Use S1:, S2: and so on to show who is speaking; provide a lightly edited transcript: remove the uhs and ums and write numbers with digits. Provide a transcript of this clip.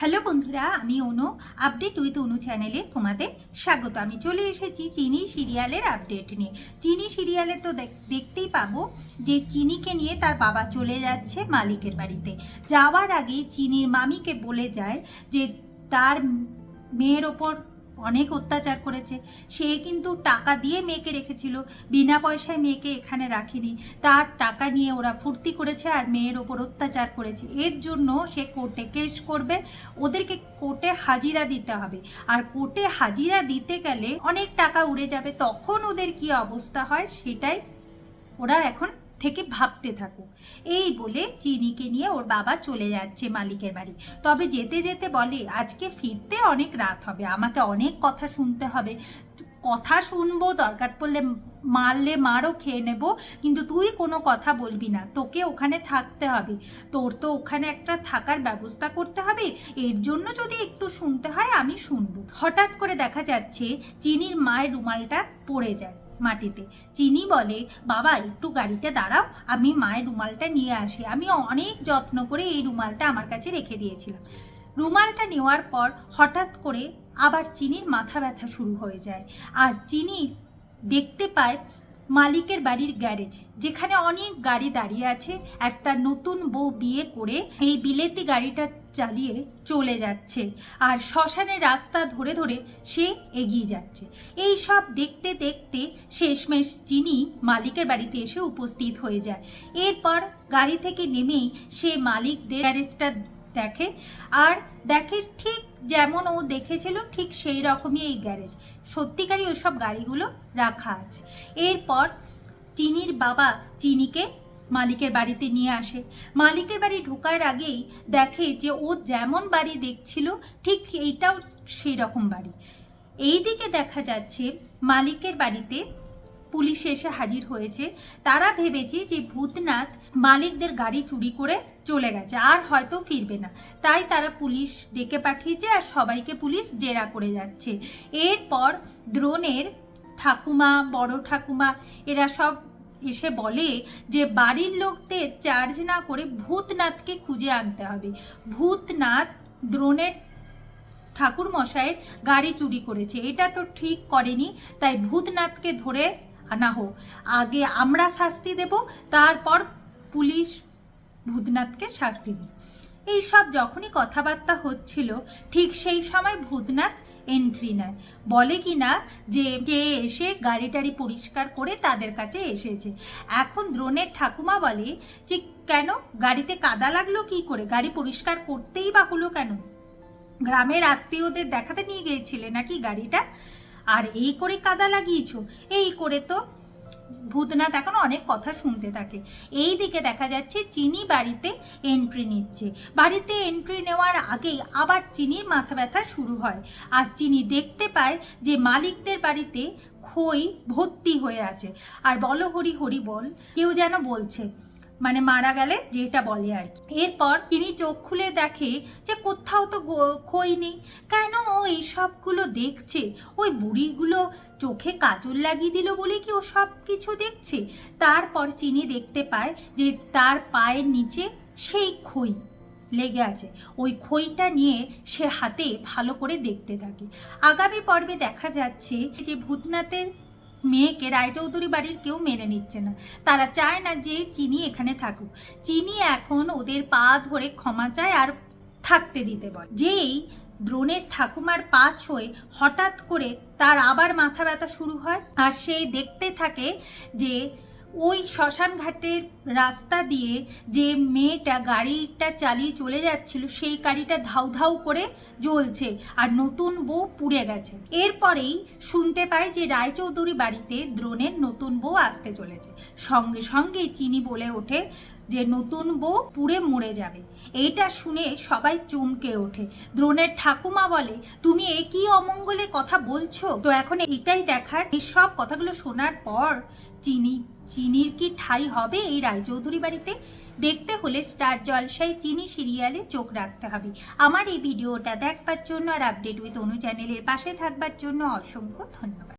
S1: Hello বন্ধুরা, আমি অনু। Update with অনু চ্যানেলে তোমাদের স্বাগত। আমি চলে এসেছি চিনি সিরিয়ালের আপডেট নিয়ে। চিনি সিরিয়ালে তো দেখতেই পাবো যে চিনিকে নিয়ে তার বাবা চলে যাচ্ছে মালিকের বাড়িতে। যাওয়ার আগে চিনির মামিকে বলে যায় যে তার মেয়ের ওপর অনেক অত্যাচার করেছে। সে কিন্তু টাকা দিয়ে মেয়েকে রেখেছিল, বিনা পয়সায় মেয়েকে এখানে রাখেনি। তার টাকা নিয়ে ওরা ফুর্তি করেছে আর মেয়ের ওপর অত্যাচার করেছে। এর জন্য সে কোর্টে কেস করবে, ওদেরকে কোর্টে হাজিরা দিতে হবে। আর কোর্টে হাজিরা দিতে গেলে অনেক টাকা উড়ে যাবে, তখন ওদের কি অবস্থা হয় সেটাই ওরা এখন থেকে ভাবতে থাকো। এই বলে চিনিকে নিয়ে ওর বাবা চলে যাচ্ছে মালিকের বাড়ি। তবে যেতে যেতে বলে আজকে ফিরতে অনেক রাত হবে, আমাকে অনেক কথা শুনতে হবে। কথা শুনবো, দরকার পড়লে মারলে মারও খেয়ে নেব, কিন্তু তুই কোনো কথা বলবি না, তোকে ওখানে থাকতে হবে। তোর তো ওখানে একটা থাকার ব্যবস্থা করতে হবে, এর জন্য যদি একটু শুনতে হয় আমি শুনবো। হঠাৎ করে দেখা যাচ্ছে চিনির মায়ের রুমালটা পড়ে যায় মাটিতে। চিনি বলে, বাবা একটু গাড়িতে দাঁড়াও, আমি মায়ের রুমালটা নিয়ে আসি। আমি অনেক যত্ন করে এই রুমালটা আমার কাছে রেখে দিয়েছিলাম। রুমালটা নেওয়ার পর হঠাৎ করে আবার চিনির মাথা ব্যথা শুরু হয়ে যায়। আর চিনি দেখতে পায় মালিকের বাড়ির গ্যারেজ, যেখানে অনেক গাড়ি দাঁড়িয়ে আছে। একটা নতুন বউ বিয়ে করে এই বিলেতি গাড়িটা চালিয়ে চলে যাচ্ছে, আর শ্মশানের রাস্তা ধরে ধরে সে এগিয়ে যাচ্ছে। এই সব দেখতে দেখতে শেষমেশ চিনি মালিকের বাড়িতে এসে উপস্থিত হয়ে যায়। এরপর গাড়ি থেকে নেমেই সে মালিকদের গ্যারেজটা দেখে, আর দেখে ঠিক যেমন ও দেখেছিল ঠিক সেই রকমই এই গ্যারেজ, সত্যিকারই ওইসব গাড়িগুলো রাখা আছে। এরপর চিনির বাবা চিনিকে মালিকের বাড়িতে নিয়ে আসে। মালিকের বাড়ি ঢোকার আগেই দেখে যে ও যেমন বাড়ি দেখছিল ঠিক এইটাও সেই রকম বাড়ি। এইদিকে দেখা যাচ্ছে মালিকের বাড়িতে পুলিশ এসে হাজির হয়েছে। তারা ভেবেছে যে ভূতনাথ মালিকদের গাড়ি চুরি করে চলে গেছে, আর হয়তো ফিরবে না, তাই তারা পুলিশ ডেকে পাঠিয়েছে আর সবাইকে পুলিশ জেরা করে যাচ্ছে। এরপর দ্রোণের ঠাকুমা, বড় ঠাকুমা এরা সব এসে বলে যে বাড়ির লোকদের চার্জ না করে ভূতনাথকে খুঁজে আনতে হবে। ভূতনাথ দ্রোণের ঠাকুর মশাইয়ের গাড়ি চুরি করেছে, এটা তো ঠিক করেনি, তাই ভূতনাথকে ধরে আনা হোক। আগে আমরা শাস্তি দেব, তারপর পুলিশ ভূতনাথকে শাস্তি দিই। এইসব যখনই কথাবার্তা হচ্ছিল ঠিক সেই সময় ভূতনাথ এন্ট্রি নেয়। বলে কি না যে কে এসে গাড়ি টাড়ি পরিষ্কার করে তাদের কাছে এসেছে। এখন দ্রোণের ঠাকুমা বলে যে কেন গাড়িতে কাদা লাগলো কি করে, গাড়ি পরিষ্কার করতেই বা হলো কেন? গ্রামের আত্মীয়দের দেখাতে নিয়ে গিয়েছিলে নাকি গাড়িটা, আর এই করে কাদা লাগিয়েছো? এই করে তো ভূতনাথ এখন অনেক কথা শুনতে থাকে। এই দিকে দেখা যাচ্ছে চিনি বাড়িতে এন্ট্রি নিচ্ছে। বাড়িতে এন্ট্রি নেওয়ার আগেই আবার চিনির মাথা ব্যথা শুরু হয়। আর চিনি দেখতে পায় যে মালিকদের বাড়িতে খই ভর্তি হয়ে আছে, আর বলো হরি হরি বল কেউ যেন বলছে, মানে মারা গেলে যেটা বলে আর কি। এরপর তিনি চোখ খুলে দেখে যে কোথাও তো খই নেই। কেন ও এই সবগুলো দেখছে? ওই বুড়িগুলো চোখে কাজল লাগিয়ে দিল বলে কি ও সব কিছু দেখছে? তারপর চিনি দেখতে পায় যে তার পায়ের নিচে সেই খই লেগে আছে। ওই খইটা নিয়ে সে হাতে ভালো করে দেখতে থাকে। আগামী পর্বে দেখা যাচ্ছে যে ভূতনাথের মেয়েকে রায়চৌধুরী বাড়ির কেউ মেনে নিচ্ছে না, তারা চায় না যে চিনি এখানে থাকুক। চিনি এখন ওদের পা ধরে ক্ষমা চায় আর থাকতে দিতে বলে। যেই দ্রোণের ঠাকুমার পা ছুঁয়ে হঠাৎ করে তার আবার মাথা ব্যথা শুরু হয়, আর সে দেখতে থাকে যে ওই শ্মশান ঘাটের রাস্তা দিয়ে যে মেয়েটা গাড়িটা চালিয়ে চলে যাচ্ছিল সেই গাড়িটা ধাউ ধাউ করে জ্বলছে, আর নতুন বউ পুড়ে গেছে। এরপরেই শুনতে পায় যে রায়চৌধুরী বাড়িতে দ্রোণের নতুন বউ আসতে চলেছে। সঙ্গে সঙ্গে চিনি বলে ওঠে যে নতুন বউ পুড়ে মরে যাবে। এইটা শুনে সবাই চমকে ওঠে। দ্রোণের ঠাকুমা বলে, তুমি এ কি অমঙ্গলের কথা বলছো? তো এখন এটাই দেখার, এই সব কথাগুলো শোনার পর চিনির কি ঠাঁই হবে এই রায়চৌধুরী বাড়িতে? দেখতে হলে স্টার জলসায় চিনি সিরিয়ালে চোখ রাখতে হবে। আমার এই ভিডিওটা দেখবার জন্য আর আপডেট উইথ অনু চ্যানেলের পাশে থাকবার জন্য অসংখ্য ধন্যবাদ।